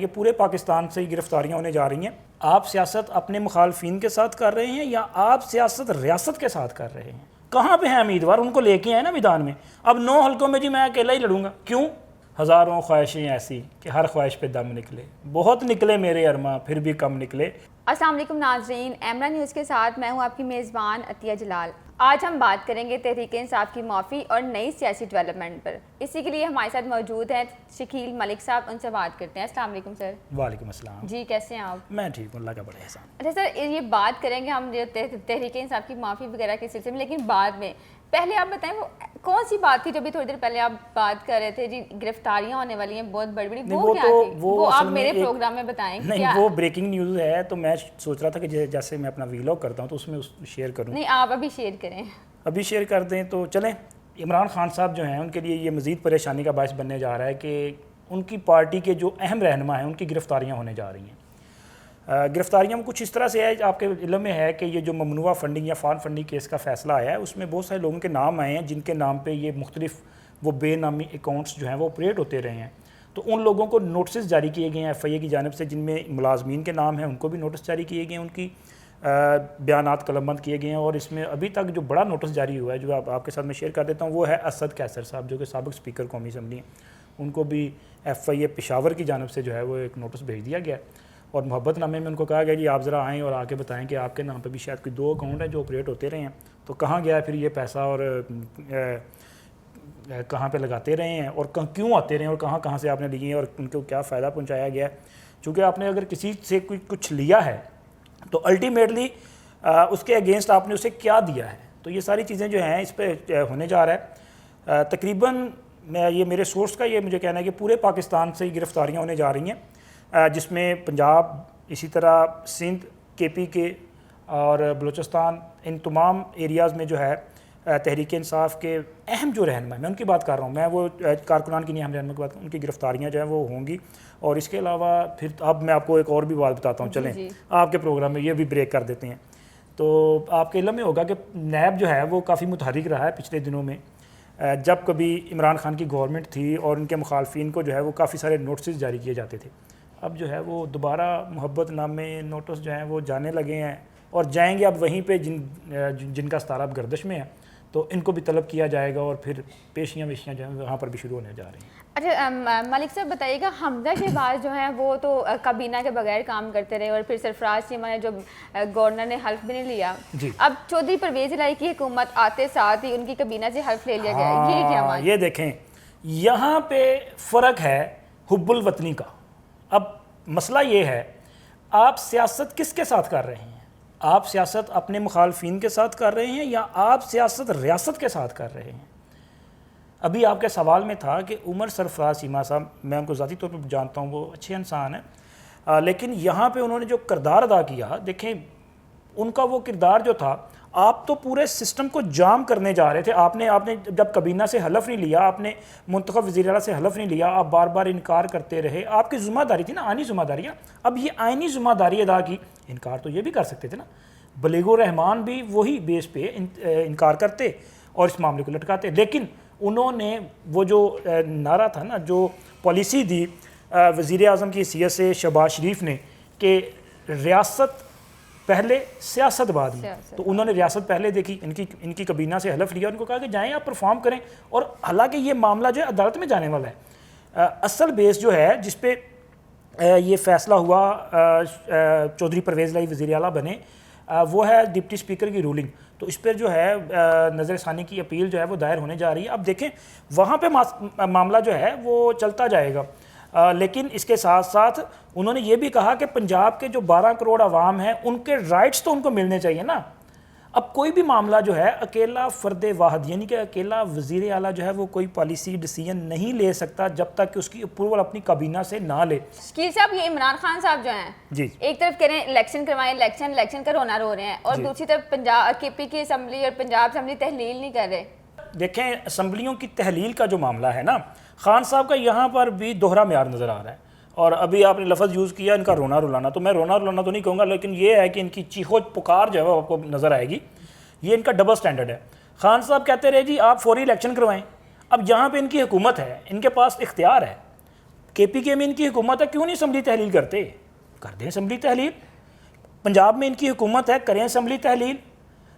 یہ پورے پاکستان سے گرفتاریاں ہونے جا رہی ہیں۔ آپ سیاست اپنے مخالفین کے ساتھ کر رہے ہیں یا آپ سیاست ریاست کے ساتھ کر رہے ہیں؟ کہاں پہ ہیں امیدوار؟ ان کو لے کے آئے نا میدان میں۔ اب 9 حلقوں میں جی میں اکیلا ہی لڑوں گا، کیوں؟ ہزاروں خواہشیں ایسی کہ ہر خواہش پہ دم نکلے، بہت نکلے میرے ارماں پھر بھی کم نکلے۔ السلام علیکم ناظرین، ایمرا نیوز کے ساتھ میں ہوں آپ کی میزبان عطیہ جلال۔ آج ہم بات کریں گے تحریک انصاف کی معافی اور نئی سیاسی ڈیولپمنٹ پر۔ اسی کے لیے ہمارے ساتھ موجود ہیں شکیل ملک صاحب، ان سے بات کرتے ہیں۔ السلام علیکم سر۔ وعلیکم السلام جی، کیسے ہیں آپ؟ میں ٹھیک ہوں، اللہ کا بڑا احسان۔ اچھا سر، یہ بات کریں گے ہم تحریک انصاف کی معافی وغیرہ کے سلسلے میں، لیکن بعد میں پہلے آپ بتائیں وہ کون سی بات تھی جو بھی تھوڑی دیر پہلے آپ بات کر رہے تھے جی، گرفتاریاں ہونے والی ہیں بہت بڑی بڑی، وہ کیا تھی؟ وہ آپ میرے پروگرام میں بتائیں۔ نہیں، وہ بریکنگ نیوز ہے، تو میں سوچ رہا تھا کہ جیسے میں اپنا ویلاگ کرتا ہوں تو اس میں شیئر کروں۔ نہیں، آپ ابھی شیئر کریں۔ ابھی شیئر کر دیں تو چلیں۔ عمران خان صاحب جو ہیں ان کے لیے یہ مزید پریشانی کا باعث بننے جا رہا ہے کہ ان کی پارٹی کے جو اہم رہنما ہیں ان کی گرفتاریاں ہونے جا رہی ہیں۔ گرفتاریاں کچھ اس طرح سے ہے، آپ کے علم میں ہے کہ یہ جو ممنوعہ فنڈنگ یا فان فنڈنگ کیس کا فیصلہ آیا ہے اس میں بہت سارے لوگوں کے نام آئے ہیں جن کے نام پہ یہ مختلف وہ بے نامی اکاؤنٹس جو ہیں وہ آپریٹ ہوتے رہے ہیں۔ تو ان لوگوں کو نوٹسز جاری کیے گئے ہیں ایف آئی اے کی جانب سے، جن میں ملازمین کے نام ہیں ان کو بھی نوٹس جاری کیے گئے ہیں، ان کی بیانات قلم بند کیے گئے ہیں۔ اور اس میں ابھی تک جو بڑا نوٹس جاری ہوا ہے جو آپ کے ساتھ میں شیئر کر دیتا ہوں، وہ ہے اسد کیسر صاحب جو کہ سابق اسپیکر قومی اسمبلی ہیں۔ ان کو بھی ایف آئی اے پشاور کی جانب سے جو ہے وہ ایک نوٹس بھیج دیا گیا اور محبت نامے میں ان کو کہا گیا جی آپ ذرا آئیں اور آ کے بتائیں کہ آپ کے نام پہ بھی شاید کوئی 2 اکاؤنٹ ہیں جو آپریٹ ہوتے رہے ہیں، تو کہاں گیا پھر یہ پیسہ اور کہاں پہ لگاتے رہے ہیں اور کیوں آتے رہے ہیں اور کہاں کہاں سے آپ نے لیے ہیں اور ان کو کیا فائدہ پہنچایا گیا ہے۔ چونکہ آپ نے اگر کسی سے کچھ لیا ہے تو الٹیمیٹلی اس کے اگینسٹ آپ نے اسے کیا دیا ہے، تو یہ ساری چیزیں جو ہیں اس پہ ہونے جا رہا ہے۔ تقریباً یہ میرے سورس کا یہ مجھے کہنا ہے کہ پورے پاکستان سے گرفتاریاں ہونے جا رہی ہیں، جس میں پنجاب، اسی طرح سندھ، کے پی کے اور بلوچستان، ان تمام ایریاز میں جو ہے تحریک انصاف کے اہم جو رہنما، میں ان کی بات کر رہا ہوں، میں وہ کارکنان کی نہیں، اہم رہنما کی بات، ان کی گرفتاریاں جو ہیں وہ ہوں گی۔ اور اس کے علاوہ پھر اب میں آپ کو ایک اور بھی بات بتاتا ہوں، چلیں آپ کے پروگرام میں یہ بھی بریک کر دیتے ہیں۔ تو آپ کے علم میں ہوگا کہ نیب جو ہے وہ کافی متحرک رہا ہے پچھلے دنوں میں، جب کبھی عمران خان کی گورنمنٹ تھی اور ان کے مخالفین کو جو ہے وہ کافی سارے نوٹسز جاری کیے جاتے تھے۔ اب جو ہے وہ دوبارہ محبت نامے نوٹس جو ہیں وہ جانے لگے ہیں اور جائیں گے اب وہیں پہ جن کا ستارہ اب گردش میں ہے، تو ان کو بھی طلب کیا جائے گا اور پھر پیشیاں ویشیاں جو ہیں وہاں پر بھی شروع ہونے جا رہی ہیں۔ اچھا ملک صاحب بتائیے گا، حمزہ شہباز جو ہیں وہ تو کابینہ کے بغیر کام کرتے رہے اور پھر سرفراز چیمہ نے جو گورنر نے حلف بھی نہیں لیا، اب چودھری پرویز الہی کی حکومت آتے ساتھ ہی ان کی کابینہ سے حلف لے لیا گیا، یہ کیا معنی؟ یہ دیکھیں یہاں پہ فرق ہے حب الوطنی کا۔ اب مسئلہ یہ ہے آپ سیاست کس کے ساتھ کر رہے ہیں؟ آپ سیاست اپنے مخالفین کے ساتھ کر رہے ہیں یا آپ سیاست ریاست کے ساتھ کر رہے ہیں؟ ابھی آپ کے سوال میں تھا کہ عمر سرفراز چیمہ صاحب، میں ان کو ذاتی طور پر جانتا ہوں، وہ اچھے انسان ہیں، لیکن یہاں پہ انہوں نے جو کردار ادا کیا، دیکھیں ان کا وہ کردار جو تھا، آپ تو پورے سسٹم کو جام کرنے جا رہے تھے۔ آپ نے جب کابینہ سے حلف نہیں لیا، آپ نے منتخب وزیر اعلیٰ سے حلف نہیں لیا، آپ بار بار انکار کرتے رہے۔ آپ کی ذمہ داری تھی نا، آئینی ذمہ داری ہے۔ اب یہ آئینی ذمہ داری ادا کی، انکار تو یہ بھی کر سکتے تھے نا، بلیغ الرحمان بھی وہی بیس پہ انکار کرتے اور اس معاملے کو لٹکاتے، لیکن انہوں نے وہ جو نعرہ تھا نا، جو پالیسی دی وزیر اعظم کی حیثیت سے شہباز شریف نے کہ ریاست پہلے سیاست بعد میں، تو انہوں نے ریاست پہلے دیکھی، ان کی کابینہ سے حلف لیا، ان کو کہا کہ جائیں آپ پرفارم کریں۔ اور حالانکہ یہ معاملہ جو ہے عدالت میں جانے والا ہے، اصل بیس جو ہے جس پہ یہ فیصلہ ہوا چودھری پرویز الہی وزیر اعلیٰ بنے، وہ ہے ڈپٹی اسپیکر کی رولنگ، تو اس پر جو ہے نظر ثانی کی اپیل جو ہے وہ دائر ہونے جا رہی ہے۔ اب دیکھیں وہاں پہ معاملہ جو ہے وہ چلتا جائے گا، لیکن اس کے ساتھ ساتھ انہوں نے یہ بھی کہا کہ پنجاب کے جو 12 کروڑ عوام ہیں ان کے رائٹس تو ان کو ملنے چاہیے نا۔ اب کوئی بھی معاملہ جو ہے اکیلا فرد واحد، یعنی کہ اکیلا وزیر اعلیٰ جو ہے وہ کوئی پالیسی ڈیسیژن نہیں لے سکتا جب تک کہ اس کی اپروول اپنی کابینہ سے نہ لے۔ شکیل صاحب، یہ عمران خان صاحب جو ہیں جی ایک طرف کہہ رہے ہیں الیکشن کروائیں، الیکشن کا رونا رو رہے ہیں، اور دوسری طرف پنجاب کے پی کی اسمبلی اور پنجاب اسمبلی تحلیل نہیں کر رہے۔ دیکھیں اسمبلیوں کی تحلیل کا جو معاملہ ہے نا، خان صاحب کا یہاں پر بھی دوہرا معیار نظر آ رہا ہے۔ اور ابھی آپ نے لفظ یوز کیا ان کا رونا رلانا، تو میں رونا رلانا تو نہیں کہوں گا، لیکن یہ ہے کہ ان کی چیخو پکار جو ہے وہ آپ کو نظر آئے گی، یہ ان کا ڈبل سٹینڈرڈ ہے۔ خان صاحب کہتے رہے جی آپ فوری الیکشن کروائیں، اب جہاں پہ ان کی حکومت ہے، ان کے پاس اختیار ہے، کے پی کے میں ان کی حکومت ہے, کیوں نہیں اسمبلی تحلیل کرتے؟ کر دیں اسمبلی تحلیل. پنجاب میں ان کی حکومت ہے, کریں اسمبلی تحلیل.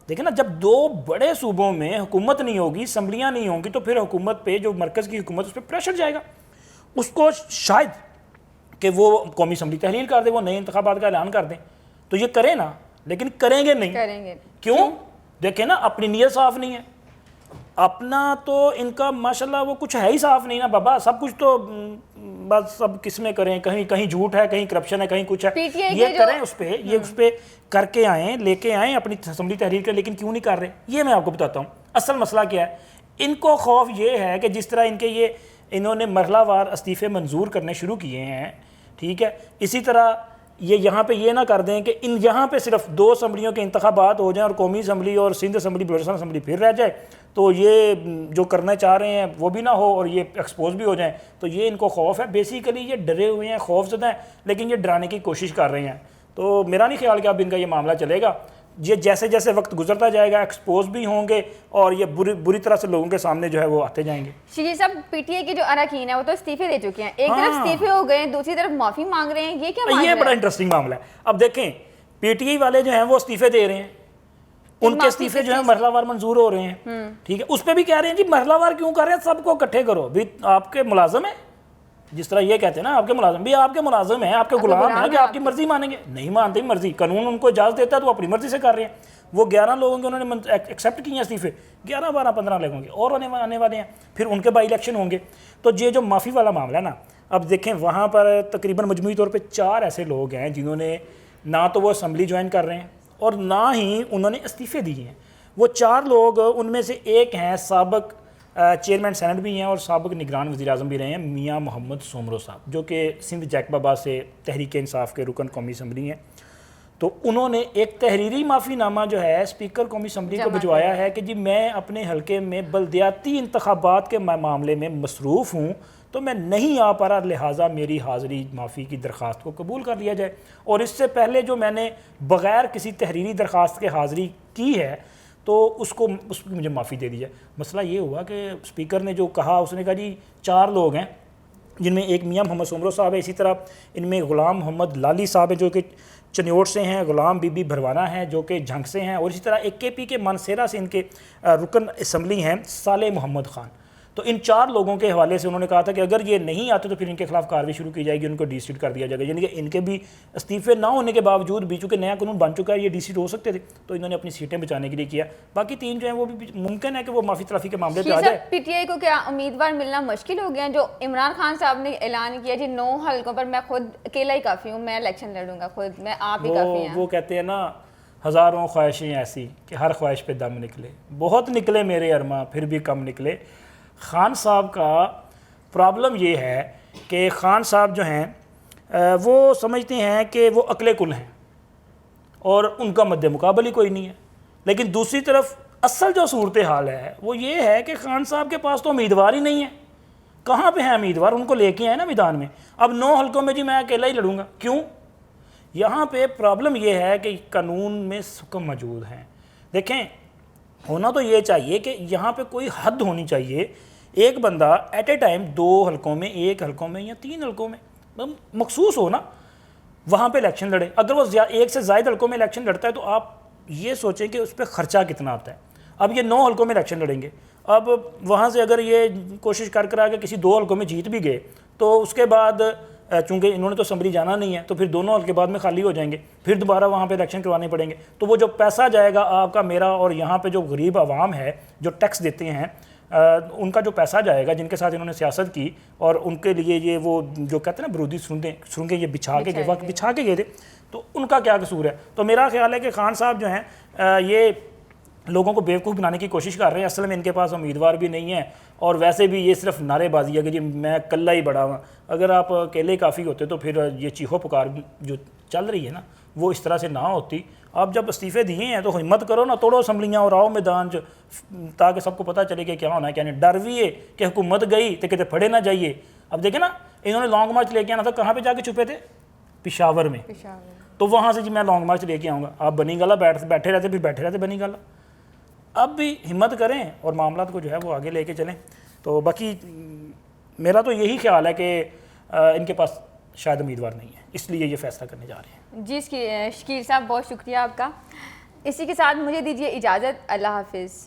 دیکھیں نا, جب دو بڑے صوبوں میں حکومت نہیں ہوگی, اسمبلیاں نہیں ہوں گی, تو پھر حکومت پہ, جو مرکز کی حکومت, اس پہ پریشر جائے گا. اس کو شاید کہ وہ قومی اسمبلی تحلیل کر دیں, وہ نئے انتخابات کا اعلان کر دیں. تو یہ کریں نا, لیکن کریں گے نہیں. کیوں؟ دیکھیں نا, اپنی نیت صاف نہیں ہے. اپنا تو ان کا ماشاءاللہ وہ کچھ ہے ہی صاف نہیں نا بابا. سب کچھ تو بس سب کس میں کریں, کہیں جھوٹ ہے, کہیں کرپشن ہے, کہیں کچھ ہے. یہ کریں اس پہ, یہ اس پہ کر کے آئیں, لے کے آئیں اپنی اسمبلی تحریر کریں. لیکن کیوں نہیں کر رہے, یہ میں آپ کو بتاتا ہوں. اصل مسئلہ کیا ہے, ان کو خوف یہ ہے کہ جس طرح ان کے انہوں نے مرحلہ وار استعفے منظور کرنے شروع کیے ہیں, ٹھیک ہے, اسی طرح یہ یہاں پہ یہ نہ کر دیں کہ یہاں پہ صرف 2 اسمبلیوں کے انتخابات ہو جائیں اور قومی اسمبلی اور سندھ اسمبلی, بلوچستان اسمبلی پھر رہ جائے, تو یہ جو کرنا چاہ رہے ہیں وہ بھی نہ ہو اور یہ ایکسپوز بھی ہو جائیں. تو یہ ان کو خوف ہے. بیسیکلی یہ ڈرے ہوئے ہیں, خوف زدہ ہیں, لیکن یہ ڈرانے کی کوشش کر رہے ہیں. تو میرا نہیں خیال کہ اب ان کا یہ معاملہ چلے گا. یہ جیسے جیسے وقت گزرتا جائے گا ایکسپوز بھی ہوں گے اور یہ بری طرح سے لوگوں کے سامنے جو ہے وہ آتے جائیں گے. شجی صاحب, پی ٹی آئی کے جو اراکین ہیں وہ تو استعفے دے چکے ہیں, ایک طرف استعفے ہو گئے, دوسری طرف معافی مانگ رہے ہیں. یہ کیا معاملہ ہے؟ یہ بڑا انٹرسٹنگ معاملہ ہے. اب دیکھیں, پی ٹی آئی والے جو ہیں وہ استعفے دے رہے ہیں, ان کے استعفے جو ہیں مرحلہ وار منظور ہو رہے ہیں, ٹھیک ہے. اس پہ بھی کہہ رہے ہیں جی مرحلہ وار کیوں کر رہے ہیں, سب کو اکٹھے کرو. بھی آپ کے ملازم ہیں, جس طرح یہ کہتے ہیں نا آپ کے ملازم, بھی آپ کے ملازم ہیں, آپ کے غلام ہیں, کہ آپ کی مرضی مانیں گے. نہیں مانتے مرضی, قانون ان کو اجازت دیتا ہے تو وہ اپنی مرضی سے کر رہے ہیں. وہ 11 لوگوں کے انہوں نے ایکسیپٹ کیے ہیں استعفے, 11 12 15 لوگوں کے اور آنے والے ہیں. پھر ان کے بائی الیکشن ہوں گے. تو یہ جو معافی والا معاملہ ہے نا, اب دیکھیں وہاں پر تقریباً مجموعی طور پہ 4 ایسے لوگ ہیں جنہوں نے نہ تو وہ اسمبلی جوائن کر رہے ہیں اور نہ ہی انہوں نے استعفے دیے ہیں. وہ 4 لوگ, ان میں سے ایک ہیں سابق چیئرمین سینٹ بھی ہیں اور سابق نگران وزیر اعظم بھی رہے ہیں, میاں محمد سومرو صاحب, جو کہ سندھ جیکب آباد سے تحریک انصاف کے رکن قومی اسمبلی ہیں. تو انہوں نے ایک تحریری معافی نامہ جو ہے اسپیکر قومی اسمبلی کو بھجوایا ہے کہ جی میں اپنے حلقے میں بلدیاتی انتخابات کے معاملے میں مصروف ہوں, تو میں نہیں آ پا رہا, لہٰذا میری حاضری معافی کی درخواست کو قبول کر لیا جائے. اور اس سے پہلے جو میں نے بغیر کسی تحریری درخواست کے حاضری کی ہے تو اس کو مجھے معافی دے دی جائے. مسئلہ یہ ہوا کہ اسپیکر نے جو کہا, اس نے کہا جی 4 لوگ ہیں جن میں ایک میاں محمد سومرو صاحب ہے, اسی طرح ان میں غلام محمد لالی صاحب ہیں جو کہ چنیوٹ سے ہیں, غلام بی بی بھروانا ہیں جو کہ جھنگ سے ہیں, اور اسی طرح ایک کے پی کے مانسیرا سے ان کے رکن اسمبلی ہیں صالح محمد خان. تو ان 4 لوگوں کے حوالے سے انہوں نے کہا تھا کہ اگر یہ نہیں آتے تو پھر ان کے خلاف کارروائی شروع کی جائے گی, ان کو ڈی سیٹ کر دیا جائے گا. یعنی کہ ان کے بھی استعفے نہ ہونے کے باوجود بھی, چونکہ نیا قانون بن چکا ہے, یہ ڈی سیٹ ہو سکتے تھے, تو انہوں نے اپنی سیٹیں بچانے کے لیے کیا. باقی 3 جو ہیں وہ بھی ممکن ہے کہ وہ معافی تلافی کے معاملے پہ آ جائے. پی ٹی آئی کو کیا امیدوار ملنا مشکل ہو گیا؟ جو عمران خان صاحب نے اعلان کیا جی 9 حلقوں پر میں خود اکیلا ہی کافی ہوں, میں الیکشن لڑوں گا خود, میں آپ ہی کافی ہیں. وہ کہتے ہیں نا, ہزاروں خواہشیں ایسی کہ ہر خواہش پہ دم نکلے, بہت نکلے میرے ارماں پھر بھی کم نکلے. خان صاحب کا پرابلم یہ ہے کہ خان صاحب جو ہیں وہ سمجھتے ہیں کہ وہ عقل کل ہیں اور ان کا مد مقابل ہی کوئی نہیں ہے. لیکن دوسری طرف اصل جو صورتحال ہے وہ یہ ہے کہ خان صاحب کے پاس تو امیدوار ہی نہیں ہے. کہاں پہ ہیں امیدوار؟ ان کو لے کے آئے نا میدان میں. اب 9 حلقوں میں جی میں اکیلا ہی لڑوں گا, کیوں؟ یہاں پہ پرابلم یہ ہے کہ قانون میں حکم موجود ہیں. دیکھیں, ہونا تو یہ چاہیے کہ یہاں پہ کوئی حد ہونی چاہیے. ایک بندہ ایٹ اے ٹائم 2 حلقوں میں, 1 حلقوں میں یا 3 حلقوں میں مخصوص ہو نا, وہاں پہ الیکشن لڑے. اگر وہ 1 سے زائد حلقوں میں الیکشن لڑتا ہے تو آپ یہ سوچیں کہ اس پہ خرچہ کتنا آتا ہے. اب یہ 9 حلقوں میں الیکشن لڑیں گے, اب وہاں سے اگر یہ کوشش کر کے کسی 2 حلقوں میں جیت بھی گئے تو اس کے بعد چونکہ انہوں نے تو اسمبلی جانا نہیں ہے تو پھر دونوں حلقے بعد میں خالی ہو جائیں گے, پھر دوبارہ وہاں پہ الیکشن کروانے پڑیں گے. تو وہ جو پیسہ جائے گا آپ کا, میرا, اور یہاں پہ جو غریب عوام ہے جو ٹیکس دیتے ہیں, ان کا جو پیسہ جائے گا جن کے ساتھ انہوں نے سیاست کی, اور ان کے لیے یہ وہ جو کہتے ہیں نا برودی سرنگیں یہ بچھا کے گئے تھے, تو ان کا کیا قصور ہے؟ تو میرا خیال ہے کہ خان صاحب جو ہیں یہ لوگوں کو بیوقوف بنانے کی کوشش کر رہے ہیں. اصل میں ان کے پاس امیدوار بھی نہیں ہے, اور ویسے بھی یہ صرف نعرے بازی ہے کہ جی میں اکلا ہی بڑا ہوں. اگر آپ اکیلے کافی ہوتے تو پھر یہ چیخو پکار جو چل رہی ہے نا وہ اس طرح سے نہ ہوتی. آپ جب استعفے دیے ہیں تو ہمت کرو نا, توڑو اسمبلیاں اور آؤ میدان تاکہ سب کو پتہ چلے کہ کیا ہونا ہے کیا نہیں. ڈر بھی ہے کہ حکومت گئی تو کہتے پھڑے نہ جائیے. اب دیکھیں نا, انہوں نے لانگ مارچ لے کے آنا تھا, کہاں پہ جا کے چھپے تھے؟ پشاور میں. تو وہاں سے جی میں لانگ مارچ لے کے آؤں گا, آپ بنی گالا بیٹھے رہتے بنی گالا. اب بھی ہمت کریں اور معاملات کو جو ہے وہ آگے لے کے چلیں. تو باقی میرا تو یہی خیال ہے کہ ان کے پاس شاید امیدوار نہیں ہے، اس لیے یہ فیصلہ کرنے جا رہے ہیں۔ جی شکیل صاحب بہت شکریہ آپ کا، اسی کے ساتھ مجھے دیجیے اجازت، اللہ حافظ۔